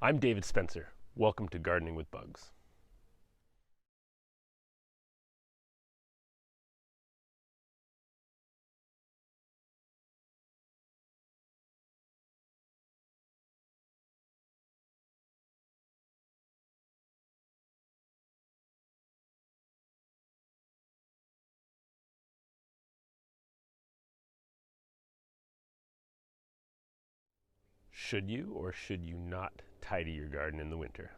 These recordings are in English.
I'm David Spencer. Welcome to Gardening with Bugs. Should you or should you not tidy your garden in the winter?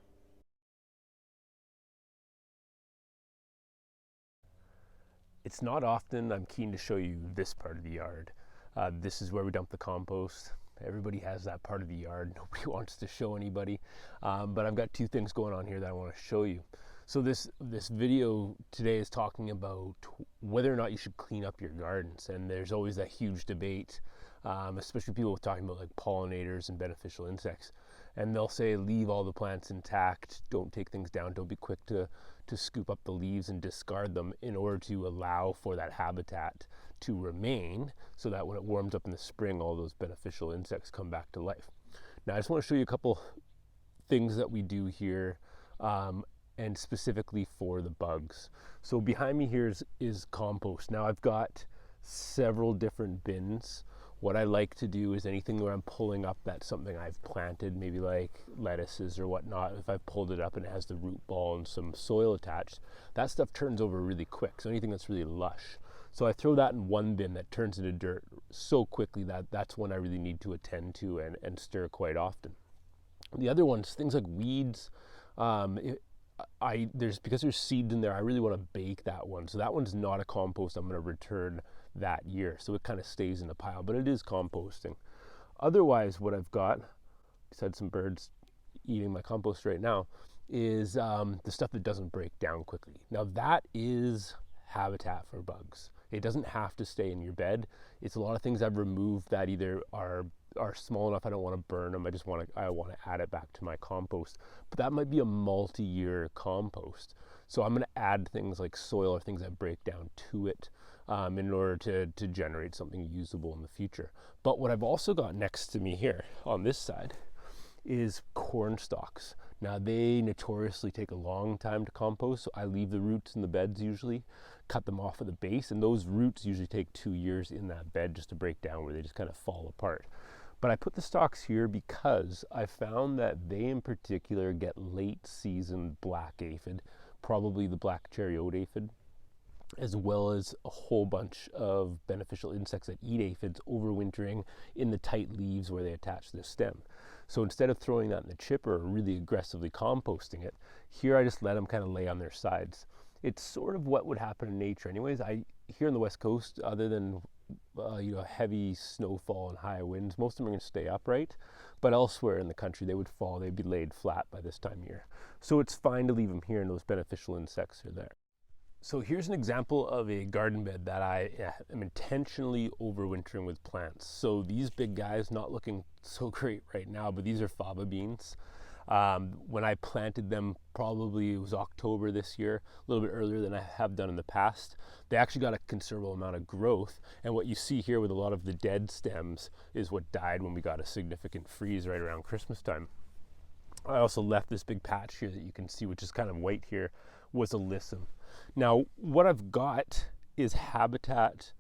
It's not often I'm keen to show you this part of the yard. This is where we dump the compost. Everybody has that part of the yard. Nobody wants to show anybody. But I've got two things going on here that I want to show you. So this video today is talking about whether or not you should clean up your gardens. And there's always that huge debate, especially people talking about like pollinators and beneficial insects. And they'll say leave all the plants intact, don't take things down, don't be quick to scoop up the leaves and discard them in order to allow for that habitat to remain so that when it warms up in the spring, all those beneficial insects come back to life. Now I just want to show you a couple things that we do here, and specifically for the bugs. So behind me here is compost. Now I've got several different bins. What I like to do is anything where I'm pulling up that's something I've planted, maybe like lettuces or whatnot, if I've pulled it up and it has the root ball and some soil attached, that stuff turns over really quick. So anything that's really lush. So I throw that in one bin that turns into dirt so quickly that that's one I really need to attend to and stir quite often. The other ones, things like weeds, because there's seeds in there, I really want to bake that one. So that one's not a compost I'm going to return that year. So it kind of stays in a pile, but it is composting. Otherwise, what I've got, besides some birds eating my compost right now, is the stuff that doesn't break down quickly. Now that is habitat for bugs. It doesn't have to stay in your bed. It's a lot of things I've removed that either are small enough I don't want to burn them. I want to add it back to my compost. But that might be a multi-year compost. So I'm going to add things like soil or things that break down to it in order to generate something usable in the future. But what I've also got next to me here on this side is corn stalks. Now they notoriously take a long time to compost, so I leave the roots in the beds usually, cut them off at the base, and those roots usually take 2 years in that bed just to break down where they just kind of fall apart. But I put the stalks here because I found that they in particular get late season black aphid, probably the black cherry oat aphid, as well as a whole bunch of beneficial insects that eat aphids overwintering in the tight leaves where they attach to the stem. So instead of throwing that in the chipper or really aggressively composting it, here I just let them kind of lay on their sides. It's sort of what would happen in nature anyways. Here on the West Coast, other than heavy snowfall and high winds, most of them are going to stay upright, but elsewhere in the country they would fall, they'd be laid flat by this time of year. So it's fine to leave them here and those beneficial insects are there. So here's an example of a garden bed that I am intentionally overwintering with plants. So these big guys, not looking so great right now, but these are fava beans. When I planted them, probably it was October this year, a little bit earlier than I have done in the past. They actually got a considerable amount of growth. And what you see here with a lot of the dead stems is what died when we got a significant freeze right around Christmas time. I also left this big patch here that you can see, which is kind of white here, was alyssum. Now, what I've got is habitat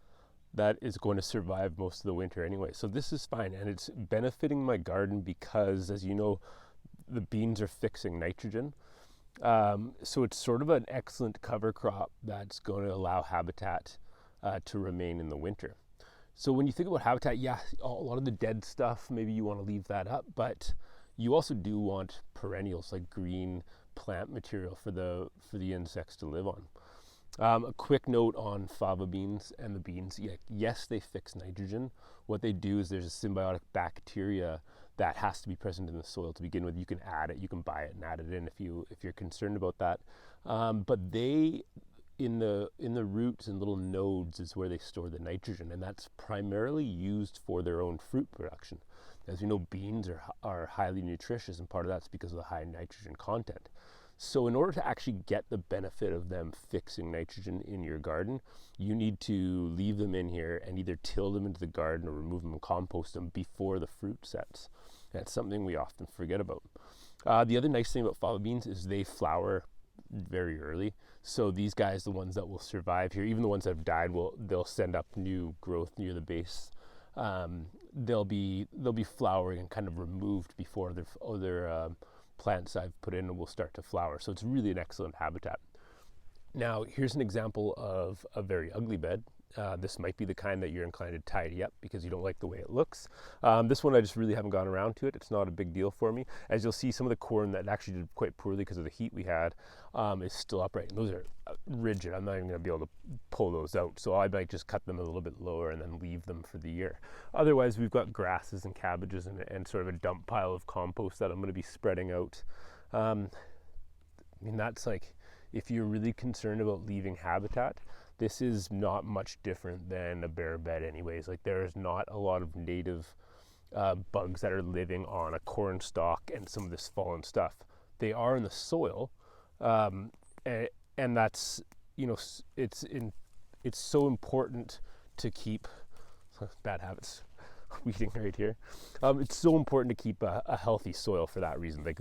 that is going to survive most of the winter anyway. So this is fine, and it's benefiting my garden because, as you know, the beans are fixing nitrogen. So it's sort of an excellent cover crop that's going to allow habitat to remain in the winter. So when you think about habitat, yeah, a lot of the dead stuff, maybe you want to leave that up, but you also do want perennials like green plant material for the insects to live on. A quick note on fava beans and the beans. Yeah, yes, they fix nitrogen. What they do is there's a symbiotic bacteria that has to be present in the soil to begin with. You can add it, you can buy it and add it in if you're concerned about that. But they in the roots and little nodes is where they store the nitrogen, and that's primarily used for their own fruit production. As you know, beans are highly nutritious, and part of that's because of the high nitrogen content. So in order to actually get the benefit of them fixing nitrogen in your garden, you need to leave them in here and either till them into the garden or remove them and compost them before the fruit sets. That's something we often forget about. The other nice thing about fava beans is they flower very early. So these guys, the ones that will survive here, even the ones that have died, they'll send up new growth near the base. They'll be flowering and kind of removed before other plants I've put in will start to flower. So it's really an excellent habitat. Now here's an example of a very ugly bed. This might be the kind that you're inclined to tidy up because you don't like the way it looks. This one I just really haven't gone around to it. It's not a big deal for me. As you'll see, some of the corn that actually did quite poorly because of the heat we had is still upright. And those are rigid. I'm not even going to be able to pull those out. So I might just cut them a little bit lower and then leave them for the year. Otherwise, we've got grasses and cabbages and sort of a dump pile of compost that I'm going to be spreading out. I mean, that's like, if you're really concerned about leaving habitat, this is not much different than a bare bed anyways. Like, there's not a lot of native bugs that are living on a corn stalk and some of this fallen stuff. They are in the soil, and that's, you know, it's so important to keep bad habits. Weeding right here. It's so important to keep a healthy soil for that reason. Like,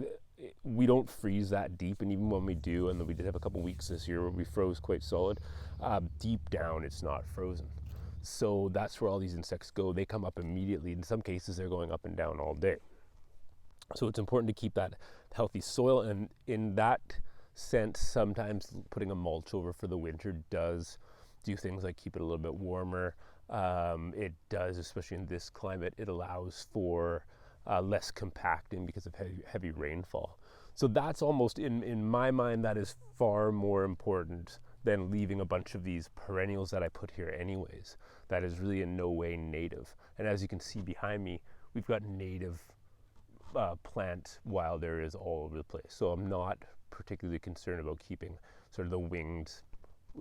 we don't freeze that deep, and even when we do, and we did have a couple weeks this year where we froze quite solid, deep down it's not frozen. So that's where all these insects go. They come up immediately. In some cases they're going up and down all day. So it's important to keep that healthy soil, and in that sense, sometimes putting a mulch over for the winter does do things like keep it a little bit warmer. It does, especially in this climate, it allows for less compacting because of heavy rainfall. So that's almost, in my mind, that is far more important than leaving a bunch of these perennials that I put here anyways. That is really in no way native. And as you can see behind me, we've got native plant wild areas all over the place. So I'm not particularly concerned about keeping sort of the winged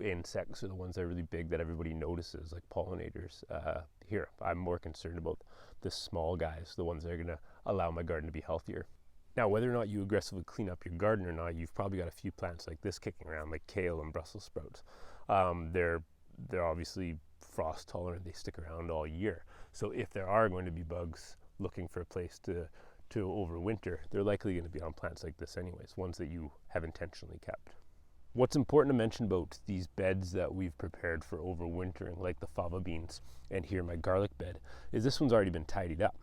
insects or the ones that are really big that everybody notices, like pollinators here. I'm more concerned about the small guys, the ones that are going to allow my garden to be healthier. Now, whether or not you aggressively clean up your garden or not, you've probably got a few plants like this kicking around, like kale and Brussels sprouts. They're obviously frost tolerant. They stick around all year. So if there are going to be bugs looking for a place to overwinter, they're likely going to be on plants like this anyways, ones that you have intentionally kept. What's important to mention about these beds that we've prepared for overwintering, like the fava beans and here my garlic bed, is this one's already been tidied up.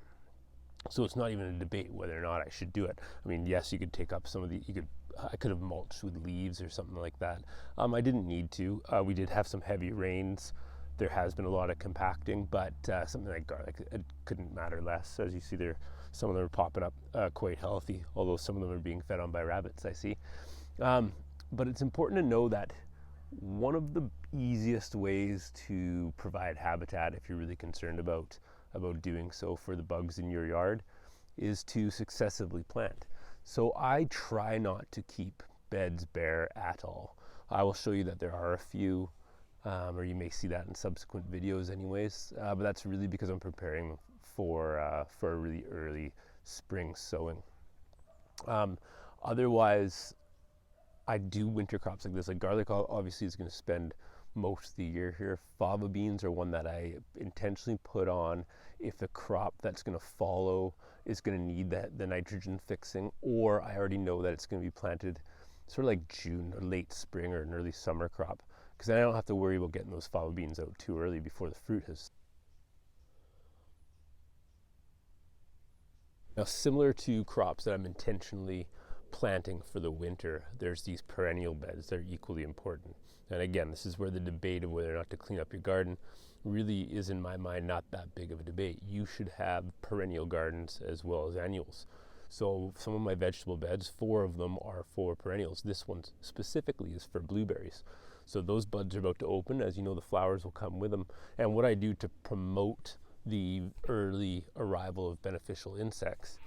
So it's not even a debate whether or not I should do it. I mean, yes, you could take up some of the, I could have mulched with leaves or something like that. I didn't need to. We did have some heavy rains. There has been a lot of compacting, but something like garlic, it couldn't matter less. As you see there, some of them are popping up quite healthy, although some of them are being fed on by rabbits, I see. But it's important to know that one of the easiest ways to provide habitat, if you're really concerned about doing so for the bugs in your yard, is to successively plant. So I try not to keep beds bare at all. I will show you that there are a few, or you may see that in subsequent videos anyways, but that's really because I'm preparing for a really early spring sowing. Otherwise, I do winter crops like this. Like garlic obviously is going to spend most of the year here. Fava beans are one that I intentionally put on if the crop that's going to follow is going to need the nitrogen fixing, or I already know that it's going to be planted sort of like June or late spring or an early summer crop, because then I don't have to worry about getting those fava beans out too early before the fruit has. Now, similar to crops that I'm intentionally planting for the winter, there's these perennial beds. They're equally important. And again, this is where the debate of whether or not to clean up your garden really is, in my mind, not that big of a debate. You should have perennial gardens as well as annuals. So some of my vegetable beds, 4 of them are for perennials. This one specifically is for blueberries. So those buds are about to open. As you know, the flowers will come with them. And what I do to promote the early arrival of beneficial insects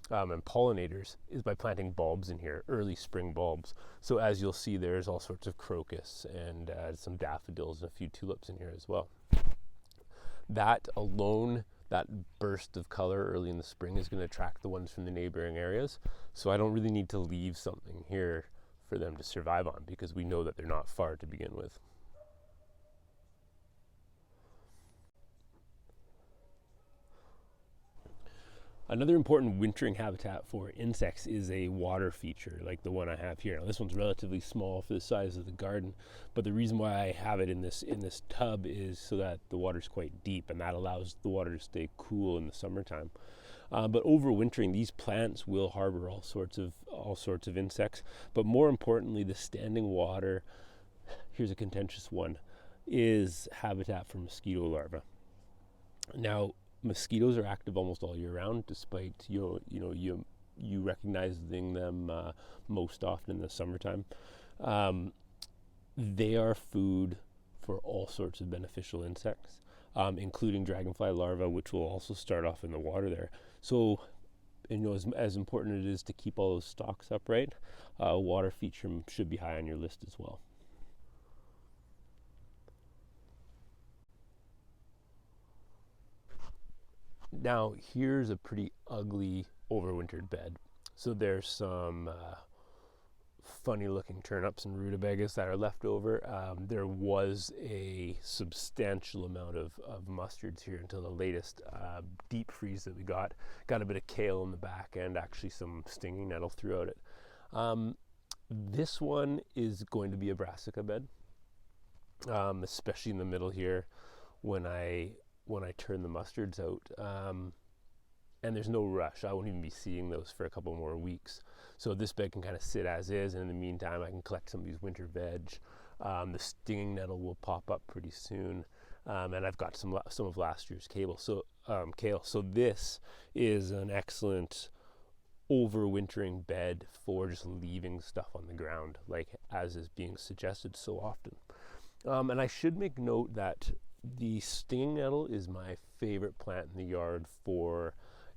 and pollinators is by planting bulbs in here, early spring bulbs. So as you'll see, there's all sorts of crocus and some daffodils and a few tulips in here as well. That alone, that burst of color early in the spring, is going to attract the ones from the neighboring areas. So I don't really need to leave something here for them to survive on, because we know that they're not far to begin with. Another important wintering habitat for insects is a water feature like the one I have here. Now this one's relatively small for the size of the garden, but the reason why I have it in this tub is so that the water's quite deep, and that allows the water to stay cool in the summertime. But overwintering, these plants will harbor all sorts of insects. But more importantly, the standing water, here's a contentious one, is habitat for mosquito larvae. Now, mosquitoes are active almost all year round, despite you recognizing them most often in the summertime. They are food for all sorts of beneficial insects, including dragonfly larvae, which will also start off in the water there. So, as important it is to keep all those stalks upright, water feature should be high on your list as well. Now, here's a pretty ugly overwintered bed. So there's some funny looking turnips and rutabagas that are left over. There was a substantial amount of mustards here until the latest deep freeze that we got. Got a bit of kale in the back and actually some stinging nettle throughout it. This one is going to be a brassica bed, especially in the middle here when I turn the mustards out. And there's no rush. I won't even be seeing those for a couple more weeks. So this bed can kind of sit as is, and in the meantime I can collect some of these winter veg. The stinging nettle will pop up pretty soon, and I've got some of last year's kale. So this is an excellent overwintering bed for just leaving stuff on the ground, like as is being suggested so often. And I should make note that the stinging nettle is my favorite plant in the yard for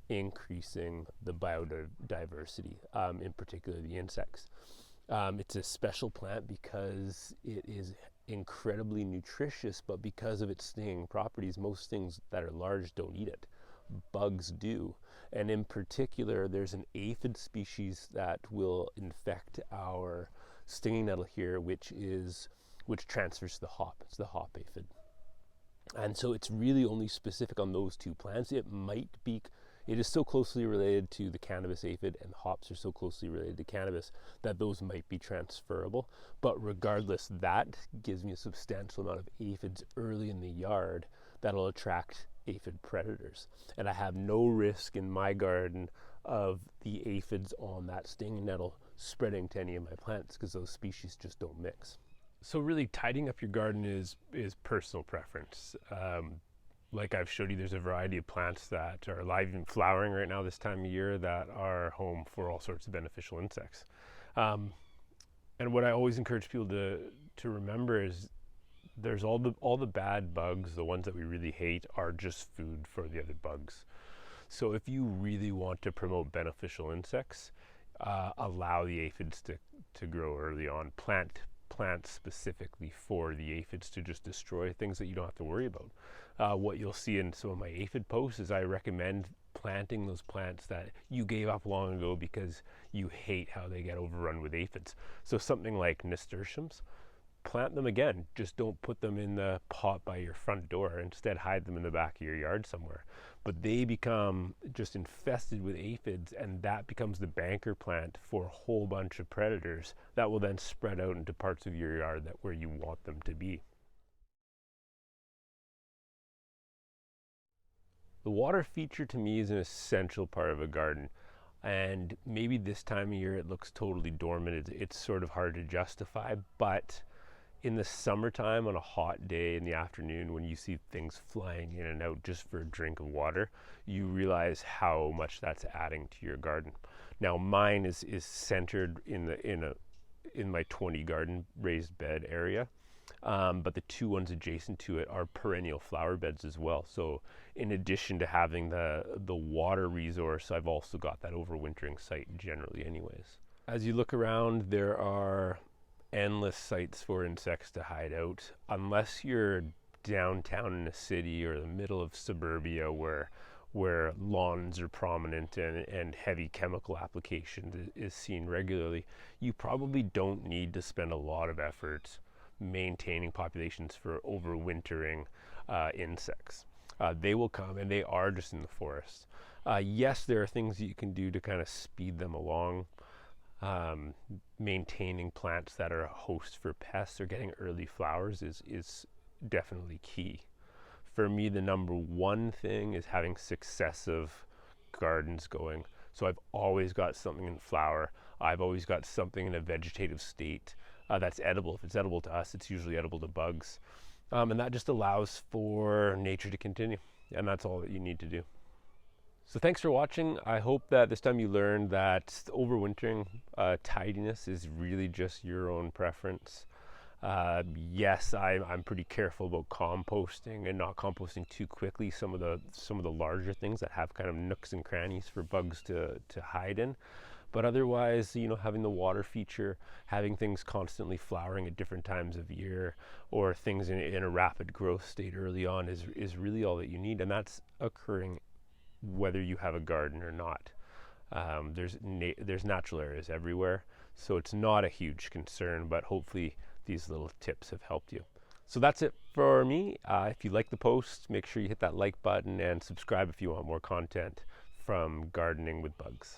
increasing the biodiversity, in particular the insects. It's a special plant because it is incredibly nutritious, but because of its stinging properties, most things that are large don't eat it. Bugs do. And in particular, there's an aphid species that will infect our stinging nettle here, which transfers to the hop. It's the hop aphid. And so it's really only specific on those two plants. It is so closely related to the cannabis aphid, and hops are so closely related to cannabis, that those might be transferable. But regardless, that gives me a substantial amount of aphids early in the yard that'll attract aphid predators. And I have no risk in my garden of the aphids on that stinging nettle spreading to any of my plants, because those species just don't mix. So really, tidying up your garden is personal preference. Like I've showed you, there's a variety of plants that are alive and flowering right now this time of year that are home for all sorts of beneficial insects. And what I always encourage people to remember is there's all the bad bugs, the ones that we really hate, are just food for the other bugs. So if you really want to promote beneficial insects, allow the aphids to grow early on. Plant plants specifically for the aphids to just destroy things that you don't have to worry about. What you'll see in some of my aphid posts is I recommend planting those plants that you gave up long ago because you hate how they get overrun with aphids. So something like nasturtiums, plant them again. Just don't put them in the pot by your front door. Instead, hide them in the back of your yard somewhere. But they become just infested with aphids, and that becomes the banker plant for a whole bunch of predators that will then spread out into parts of your yard where you want them to be. The water feature to me is an essential part of a garden. And maybe this time of year it looks totally dormant. It's sort of hard to justify, but in the summertime on a hot day in the afternoon when you see things flying in and out just for a drink of water, you realize how much that's adding to your garden. Now mine is centered in my 20 garden raised bed area, but the two ones adjacent to it are perennial flower beds as well. So in addition to having the water resource, I've also got that overwintering site generally anyways. As you look around, there are endless sites for insects to hide out, unless you're downtown in a city or the middle of suburbia where lawns are prominent and heavy chemical application is seen regularly. You probably don't need to spend a lot of effort maintaining populations for overwintering insects. They will come, and they are just in the forest. Yes, there are things that you can do to kind of speed them along. Maintaining plants that are a host for pests or getting early flowers is definitely key. For me, the number one thing is having successive gardens going. So I've always got something in flower. I've always got something in a vegetative state that's edible. If it's edible to us, it's usually edible to bugs. And that just allows for nature to continue. And that's all that you need to do. So thanks for watching. I hope that this time you learned that overwintering tidiness is really just your own preference. Yes, I'm pretty careful about composting and not composting too quickly. Some of the larger things that have kind of nooks and crannies for bugs to hide in. But otherwise, having the water feature, having things constantly flowering at different times of year, or things in a rapid growth state early on is really all that you need, and that's occurring whether you have a garden or not. There's natural areas everywhere, so it's not a huge concern, but hopefully these little tips have helped you. So that's it for me. If you like the post, make sure you hit that like button and subscribe if you want more content from Gardening with Bugs.